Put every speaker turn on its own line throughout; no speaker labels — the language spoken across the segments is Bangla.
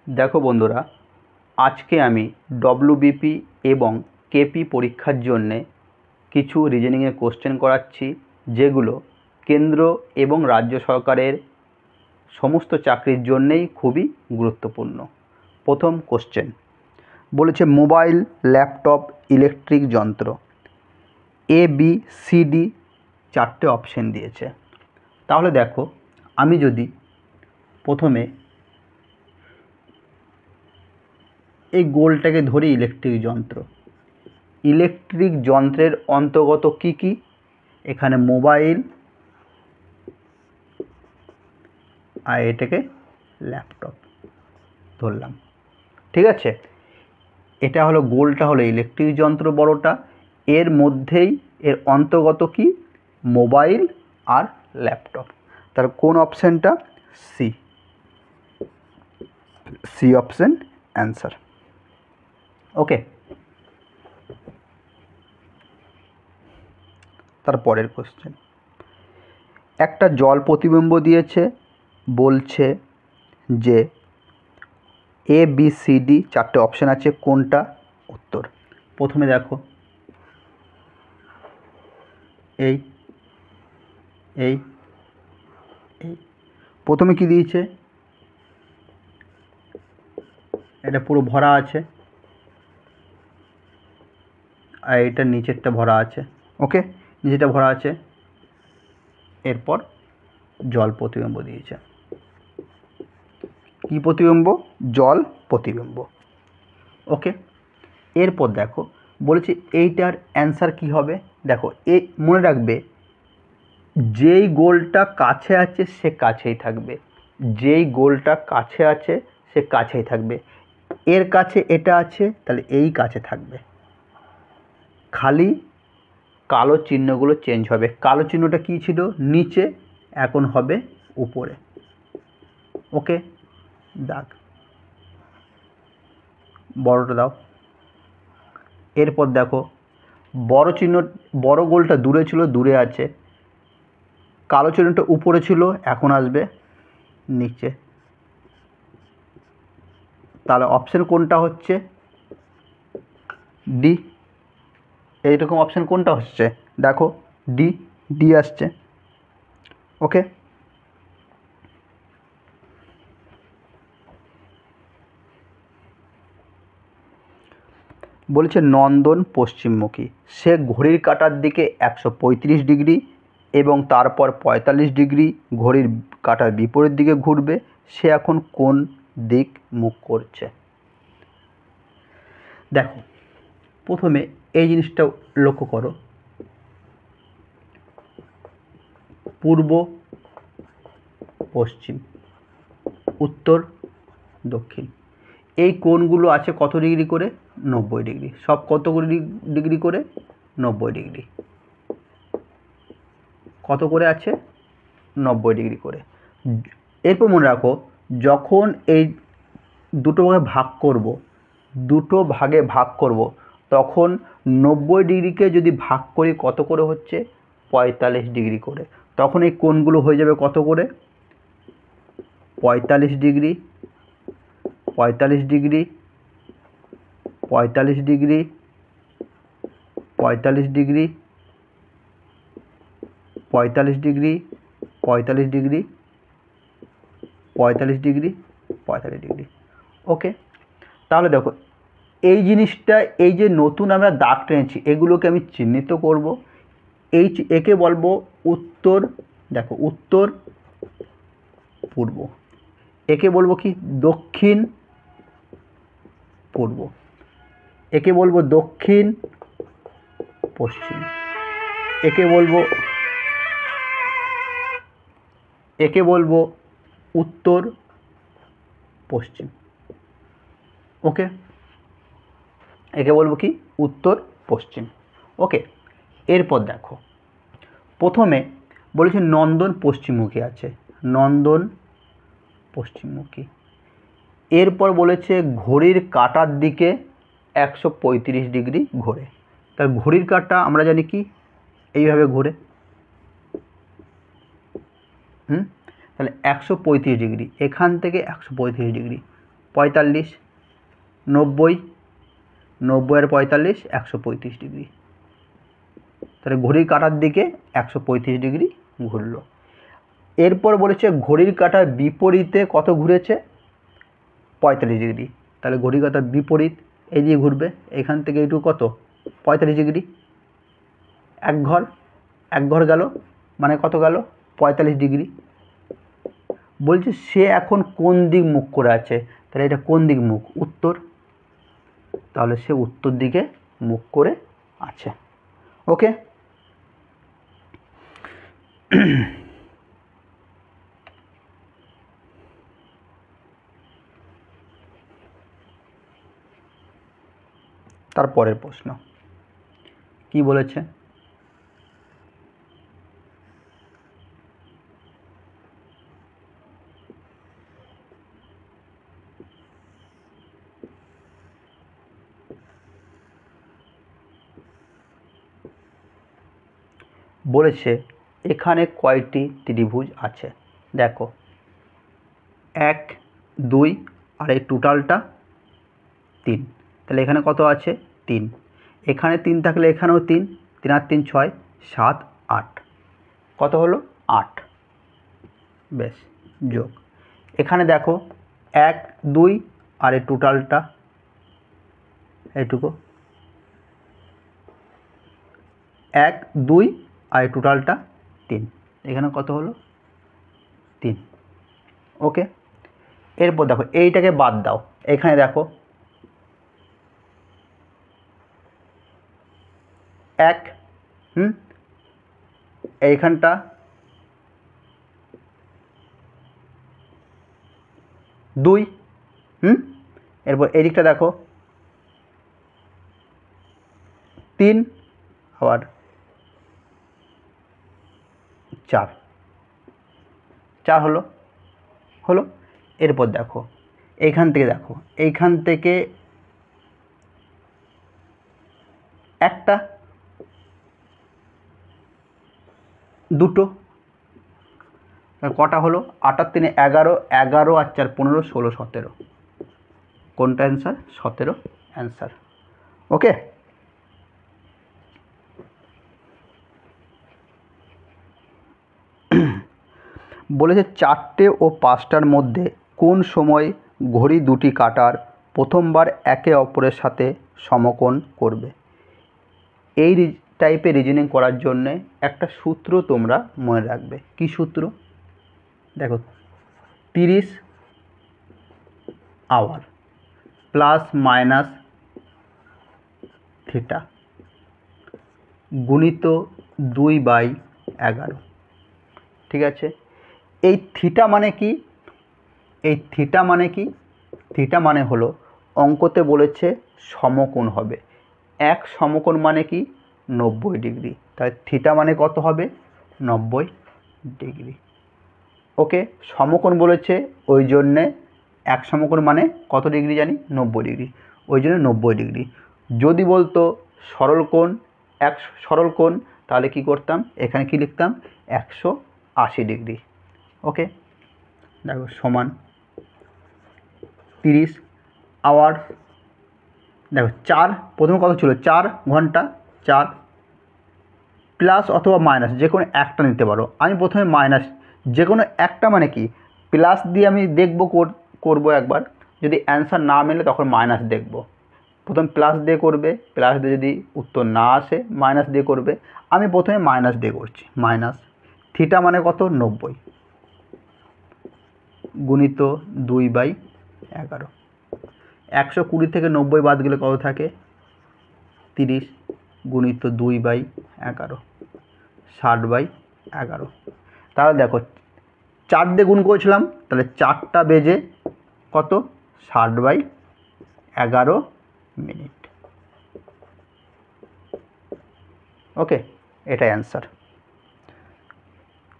দেখো বন্ধুরা, আজকে আমি ডব্লিউবিপি এবং কেপি পরীক্ষার জন্যে কিছু রিজনিংয়ের কোশ্চেন করাচ্ছি, যেগুলো কেন্দ্র এবং রাজ্য সরকারের সমস্ত চাকরির জন্যেই খুবই গুরুত্বপূর্ণ। প্রথম কোশ্চেন বলেছে মোবাইল, ল্যাপটপ, ইলেকট্রিক যন্ত্র, এ বি সি ডি চারটে অপশন দিয়েছে। তাহলে দেখো, আমি যদি প্রথমে এই গোলটাকে ধরি ইলেকট্রিক যন্ত্রের অন্তর্গত কি কি? এখানে মোবাইল আর এটাকে ল্যাপটপ ধরলাম, ঠিক আছে। এটা হলো গোলটা, হলো ইলেকট্রিক যন্ত্র বড়টা, এর মধ্যেই এর অন্তর্গত কি? মোবাইল আর ল্যাপটপ। তার কোন অপশানটা? C, C option answer. Okay, তারপরের কোশ্চেন, একটা জল প্রতিবিম্ব দিয়েছে, বলছে যে এ বি সি ডি চারটে অপশান আছে, কোনটা উত্তর? প্রথমে দেখো, এই এই এই প্রথমে কি দিয়েছে? এটা পুরো ভরা আছে, আর এটা নিচেরটা ভরা আছে। ওকে, নিচেরটা ভরা আছে, এরপর জল প্রতিবিম্ব দিয়েছে। কি প্রতিবিম্ব? জল প্রতিবিম্ব। ওকে, এরপর দেখো বলেছে এইটার অ্যান্সার কি হবে। দেখো, এই মনে রাখবে, যেই গোলটা কাছে আছে সে কাছেই থাকবে, যেই গোলটা কাছে আছে সে কাছেই থাকবে। এর কাছে এটা আছে, তাহলে এই কাছে থাকবে, খালি কালো চিহ্নগুলো চেঞ্জ হবে। কালো চিহ্নটা কী ছিল? নিচে, এখন হবে উপরে। ওকে, দাগ বড়টা দাও। এরপর দেখো, বড় চিহ্ন, বড় গোলটা দূরে ছিল, দূরে আছে। কালো চিহ্নটা উপরে ছিল, এখন আসবে নিচে। তাহলে অপশান কোনটা হচ্ছে? ডি। এইরকম অপশান কোনটা হচ্ছে? দেখো, ডি, ডি আসছে। ওকে, বলেছে নন্দন পশ্চিমমুখী, সে ঘড়ির কাঁটার দিকে 135 ডিগ্রি এবং তারপর 45 ডিগ্রি ঘড়ির কাঁটার বিপরীত দিকে ঘুরবে। সে এখন কোন দিক মুখ করছে? দেখো, প্রথমে এই জিনিসটা লক্ষ্য করো, পূর্ব পশ্চিম, উত্তর দক্ষিণ, এই কোণগুলো আছে কত ডিগ্রি করে? 90 ডিগ্রি। সব কত ডিগ্রি করে? 90 ডিগ্রি। কত করে আছে? 90 ডিগ্রি করে। এরপর মনে রাখো, যখন এই দুটো ভাগে ভাগ করব, তখন 90 ডিগ্রিকে যদি ভাগ করি কত করে হচ্ছে? 45 ডিগ্রি করে। তখন এই কোণগুলো হয়ে যাবে কত করে? 45 degree, 45 degree, 45 degree, 45 degree, 45 degree, 45 degree, 45 degree, 45 degree. Okay, তাহলে দেখো, এই জিনিসটা, এই যে নতুন আমরা দাগ টেনেছি, এগুলোকে আমি চিহ্নিত করব। একে বলবো উত্তর। দেখো, উত্তর পূর্ব। একে বলবো কি? দক্ষিণ পূর্ব। একে বলবো দক্ষিণ পশ্চিম। একে বলবো উত্তর পশ্চিম। ওকে, একে বলবো কি? উত্তর পশ্চিম। ওকে, এরপর দেখো, প্রথমে বলেছে নন্দন পশ্চিমমুখী আছে, নন্দন পশ্চিমমুখী। এরপর বলেছে ঘড়ির কাঁটার দিকে 135 ডিগ্রি ঘোরে। তার ঘড়ির কাঁটা আমরা জানি কি? এইভাবে ঘোরে। তাহলে 135 ডিগ্রি, এখান থেকে 135 ডিগ্রি। 45, 90, 90 আর 45 135 ডিগ্রি। তাহলে ঘড়ির কাঁটার দিকে 135 ডিগ্রি ঘুরলো। এরপর বলেছে ঘড়ির কাঁটার বিপরীতে কত ঘুরেছে, 45 ডিগ্রি। তাহলে ঘড়ির কাঁটার বিপরীত এই দিকে ঘুরবে, এখান থেকে একটু কত 45 ডিগ্রি, এক ঘর গেল, মানে কত গেল 45 ডিগ্রি। বলছে সে এখন কোন দিক মুখ করে আছে, তাহলে এটা কোন দিক মুখ, উত্তর, তাহলে সে উত্তর দিকে মুখ করে আছে। ওকে, তারপরের প্রশ্ন কি বলেছে, বলেছে এখানে কয়টি ত্রিভুজ আছে। দেখো 1, 2 আর এই টোটালটা 3, তাহলে এখানে কত আছে 3, এখানে 3 থাকলে এখানেও 3, 3 আর 3 6, 7, 8, কত হলো 8, বেশ যোগ। এখানে দেখো 1, 2 আর এই টোটালটা এইটুকু, 1, 2 আর টোটালটা 3, এখানে কত হলো 3। ওকে, এরপর দেখো এইটাকে বাদ দাও, এখানে দেখো 1, এইখানটা 2, এরপর এই দিকটা দেখো 3 আবার 4 হলো। এরপর দেখো এইখান থেকে একটা, দুটো, কটা হলো 8 আর 3 11, 11 আর 4 15, 16, 17, কোনটা অ্যান্সার, 17 অ্যান্সার। ওকে, বলেছে 4টে ও 5টার মধ্যে কোন সময় ঘড়ি দুটি কাঁটার প্রথমবার একে অপরের সাথে সমকোণ করবে। এই টাইপের রিজনিং করার জন্যে একটা সূত্র তোমরা মনে রাখবে। কি সূত্র, দেখো 30 আওয়ার প্লাস মাইনাস থিটা গুণিত 2/11, ঠিক আছে। এই থিটা মানে কি, থিটা মানে হলো অঙ্কতে বলেছে সমকোণ হবে, এক সমকোণ মানে কি 90 ডিগ্রি, তাই থিটা মানে কত হবে 90 ডিগ্রি। ওকে, সমকোণ বলেছে ওই জন্যে এক সমকোণ মানে কত ডিগ্রি জানি 90 ডিগ্রি, ওই জন্য 90 ডিগ্রি। যদি বলতো সরল কোণ তাহলে কি করতাম, এখানে কি লিখতাম 180 ডিগ্রি। ওকে, দেখো সমান 30 আওয়ার, দেখো 4 প্রথমে কত ছিল 4 ঘন্টা, 4 প্লাস অথবা মাইনাস যে কোনো একটা নিতে পারো। আমি প্রথমে মাইনাস, যে কোনো একটা মানে কি প্লাস দিয়ে আমি করব একবার, যদি অ্যান্সার না মেলে তখন মাইনাস দেখব। প্রথম প্লাস দিয়ে করবে, প্লাস দিয়ে যদি উত্তর না আসে মাইনাস দিয়ে করবে। আমি প্রথমে মাইনাস দিয়ে করছি, মাইনাস থিটা মানে কত 90 গুণিত 2/11, 120 থেকে 90 বাদ গেলে কত থাকে 30 গুণিত 2/11, 60/11। তাহলে দেখো 4 দিয়ে গুণ করেছিলাম, তাহলে 4টা বেজে কত 60/11 মিনিট। ওকে, এটাই অ্যান্সার।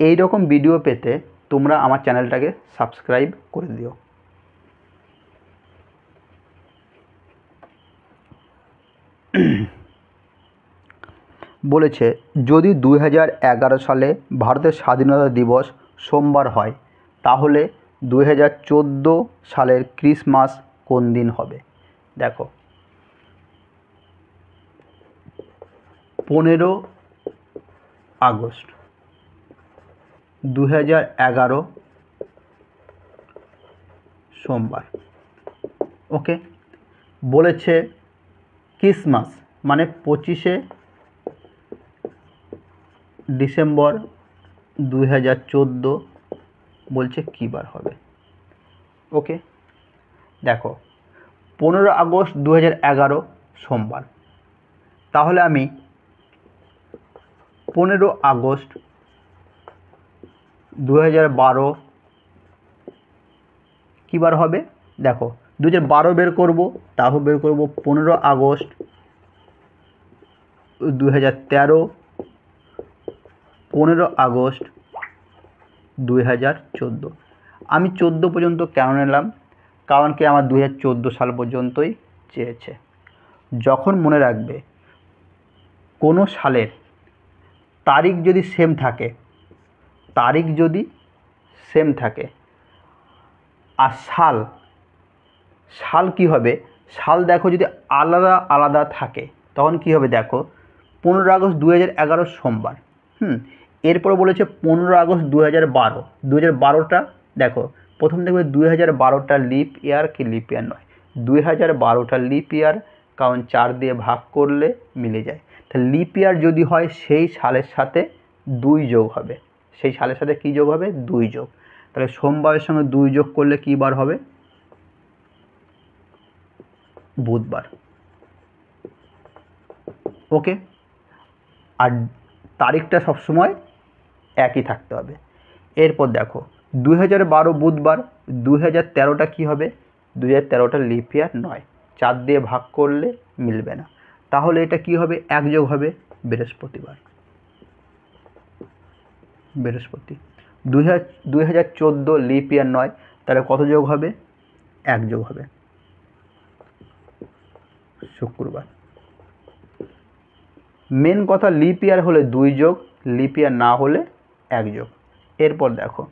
এই রকম ভিডিও পেতে তোমরা আমার চ্যানেলটাকে সাবস্ক্রাইব করে দিও। বলেছে যদি 2011 সালে ভারতের স্বাধীনতা দিবস সোমবার হয় তাহলে 2014 সালের ক্রিসমাস কোন দিন হবে? দেখো 15 আগস্ট 2011 সোমবার। ওকে, বলেছে ক্রিসমাস মানে 25শে ডিসেম্বর 2014 বলছে কী বার হবে। ওকে, দেখো 15 আগস্ট 2011 সোমবার, তাহলে আমি 15 আগস্ট 2012 কী বার হবে? দেখো 2012 বের করব, তারপর বের করব 15 আগস্ট 2013, 15 আগস্ট 2014। আমি 14 পর্যন্ত কেন নিলাম? কারণ কি আমার 2014 সাল পর্যন্তই চেয়েছে। যখন মনে রাখবে কোনো সালের তারিখ যদি সেম থাকে, তারিখ যদি সেম থাকে আর সাল, সাল কি হবে? সাল দেখো যদি আলাদা আলাদা থাকে তখন কি হবে? দেখো 15 আগস্ট 2011 সোমবার, এরপর বলেছে 15 আগস্ট 2012, 2012টা দেখো প্রথম দেখবে 2012টা লিপ ইয়ার কি লিপ ইয়ার নয়, 2012টা লিপ ইয়ার, কারণ 4 দিয়ে ভাগ করলে মিলে যায়। তাহলে লিপ ইয়ার যদি হয় সেই সালের সাথে 2 যোগ হবে, সেই সালের সাথে কী যোগ হবে? 2 যোগ। তাহলে সোমবারের সঙ্গে 2 যোগ করলে কী বার হবে? বুধবার। ওকে, আর তারিখটা সবসময় একই থাকতে হবে। এরপর দেখো 2012 বুধবার, 2013টা কী হবে? 2013টা লিপ ইয়ার নয়, 4 দিয়ে ভাগ করলে মিলবে না, তাহলে এটা কি হবে? 1 যোগ হবে, বৃহস্পতিবার। বৃহস্পতি। 2014 লিপ ইয়ার নয়, তাহলে কত যোগ হবে? 1 যোগ হবে, শুক্রবার। মেন কথা লিপ ইয়ার হলে 2 যোগ, লিপ ইয়ার না হলে 1 যোগ। এরপর দেখো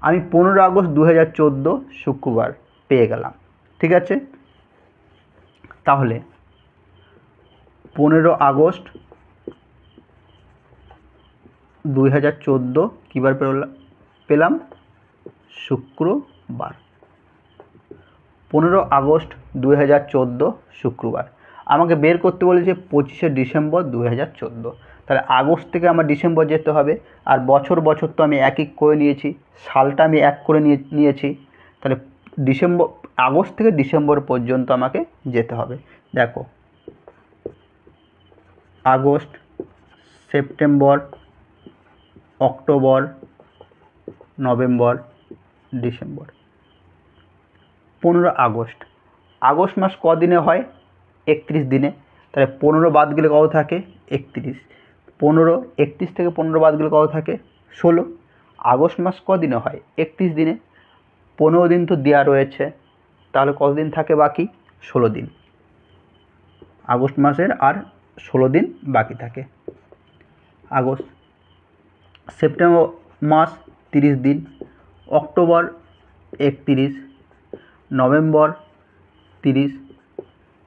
আমি 15 আগস্ট 2014 শুক্রবার পেয়ে গেলাম, ঠিক আছে? তাহলে 15 আগস্ট 2014 কী বার পেলাম? শুক্রবার। 15 আগস্ট 2014 শুক্রবার। আমাকে বের করতে বলেছে 25শে ডিসেম্বর 2014, তাহলে আগস্ট থেকে আমার ডিসেম্বর যেতে হবে, আর বছর বছর তো আমি একই করে নিয়েছি, সালটা আমি এক করে নিয়েছি, তাহলে আগস্ট থেকে ডিসেম্বর পর্যন্ত আমাকে যেতে হবে। দেখো August, September, October, November, December. 15 August, August মাস কদিনে হয়? 31 দিনে, তাহলে 15 বাদ গেলে কত থাকে? 31। 31 থেকে 15 বাদ গেলে কত থাকে? 16। আগস্ট মাস কদিনে হয়? 31 দিনে, 15 দিন তো দেওয়া রয়েছে, তাহলে কতদিন থাকে বাকি? 16 দিন। আগস্ট মাসের আর 16 দিন বাকি থাকে। আগস্ট, সেপ্টেম্বর মাস 30 দিন, অক্টোবর 31, নভেম্বর 30,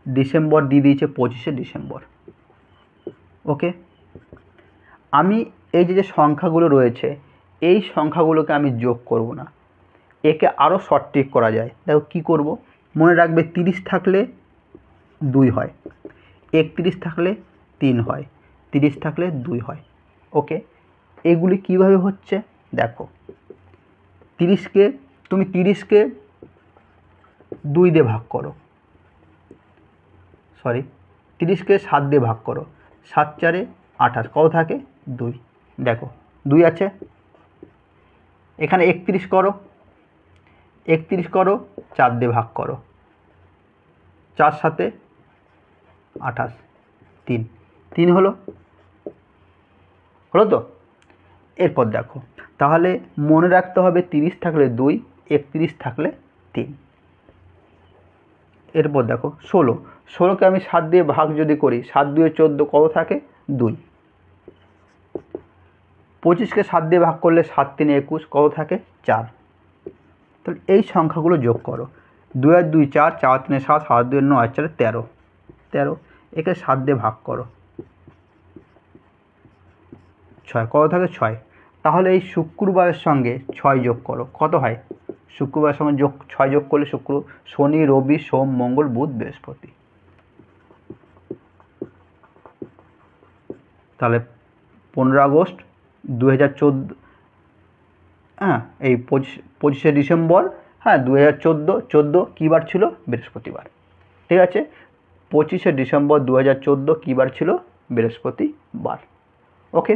ডিসেম্বর দিয়ে দিয়েছে 25শে ডিসেম্বর। ওকে, আমি এই যে সংখ্যাগুলো রয়েছে এই সংখ্যাগুলোকে আমি যোগ করব না, একে আরও শর্ট ট্রিক করা যায়। দেখো কী করব? মনে রাখবে 30 থাকলে 2 হয়, 31 থাকলে 3 হয়, 30 থাকলে 2 হয়। ওকে, এগুলি কিভাবে হচ্ছে? দেখো 30কে 2 দিয়ে ভাগ করো, 30কে 7 দিয়ে ভাগ করো, 7 4 28, কত থাকে? 2। দেখো 2 আছে, এখানে 31 করো, 31 করো, 4 দিয়ে ভাগ করো, 4 7 28, 3 হলো তো? এরপর দেখো তাহলে মনে রাখতে হবে 30 থাকলে 2, 31 থাকলে 3। এরপর দেখো 16কে আমি 7 দিয়ে ভাগ যদি করি, 7 2 14, কত থাকে? 2। 25কে 7 দিয়ে ভাগ করলে 7 3 21, কত থাকে? 4। তো তাহলে এই সংখ্যাগুলো যোগ করো। 2 আর 2 4, 4 3 7, 7 2 9, 8 4 13, 13, একে 7 দিয়ে ভাগ করো, 6, কত থাকে 6। তাহলে এই শুক্রবারের সঙ্গে 6 যোগ করো, কত হয়? শুক্রবারের সঙ্গে 6 যোগ করলে শনি, রবি, সোম, মঙ্গল, বুধ, বৃহস্পতি। তাহলে 15 আগস্ট 2014, হ্যাঁ এই 25শে ডিসেম্বর, হ্যাঁ 2014 কী বার ছিল? বৃহস্পতিবার। ঠিক আছে, 25শে ডিসেম্বর 2014 কী বার ছিল? বৃহস্পতিবার। ওকে,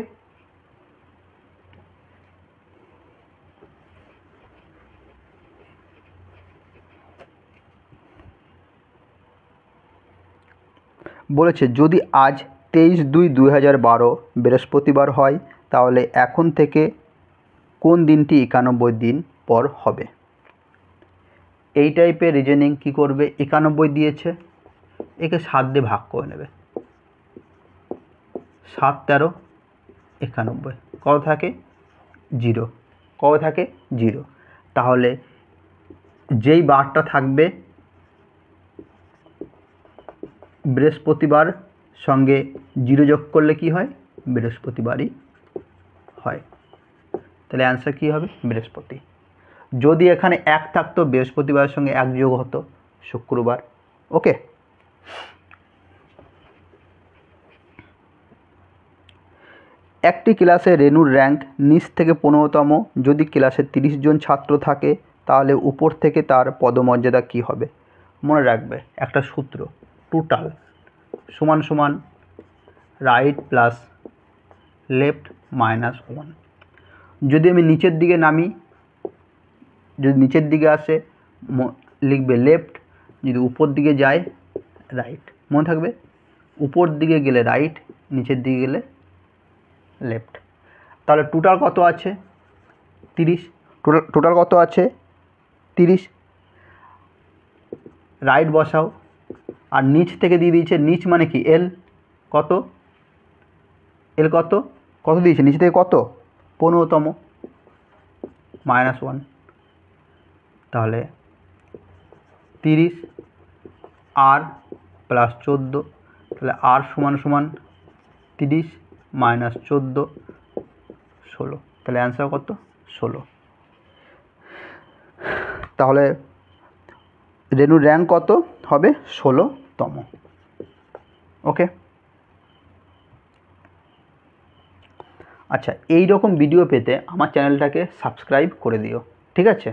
বলেছে যদি আজ 23/2/2012 বৃহস্পতিবার হয় তাহলে এখন থেকে কোন দিনটি 91 দিন পর হবে? এই টাইপের রিজনিং কি করবে? 91 দিয়েছে, একে 7 দিয়ে ভাগ করে নেবে, 7 13 91, কত থাকে? 0, কত থাকে? 0। তাহলে যেই বারটা থাকবে বৃহস্পতিবার সঙ্গে 0 যোগ করলে কি হয়? বৃহস্পতিবারই হয়। তাহলে অ্যান্সার কী হবে? বৃহস্পতি। যদি এখানে 1 থাকতো বৃহস্পতিবারের সঙ্গে 1 যোগ হতো শুক্রবার। ওকে, একটি ক্লাসে রেনুর র্যাঙ্ক নিচ থেকে 15তম। যদি ক্লাসে 30 জন ছাত্র থাকে তাহলে উপর থেকে তার পদমর্যাদা কী হবে? মনে রাখবে একটা সূত্র, টোটাল সমান সমান রাইট প্লাস লেফট মাইনাস 1। যদি আমি নিচের দিকে নামি, যদি নিচের দিকে আসে লিখবে লেফট, যদি উপর দিকে যায় রাইট। মনে থাকবে উপর দিকে গেলে রাইট, নিচের দিকে গেলে লেফট। তাহলে টোটাল কত আছে? 30। টোটাল কত আছে? 30। রাইট বসাও, আর নিচ থেকে দিয়ে দিয়েছে, নিচ মানে কি? এল। কত? এল কত? কত দিয়েছে নিচ থেকে? কত? 15তম মাইনাস 1। তাহলে 30 আর প্লাস 14, তাহলে আর সমান সমান 30 মাইনাস 14, 16। তাহলে অ্যান্সার কত? 16। তাহলে রেনুর র্যাঙ্ক কত হবে? 16তম। ওকে, আচ্ছা এই রকম ভিডিও পেতে আমার চ্যানেলটাকে সাবস্ক্রাইব করে দিও। ঠিক আছে।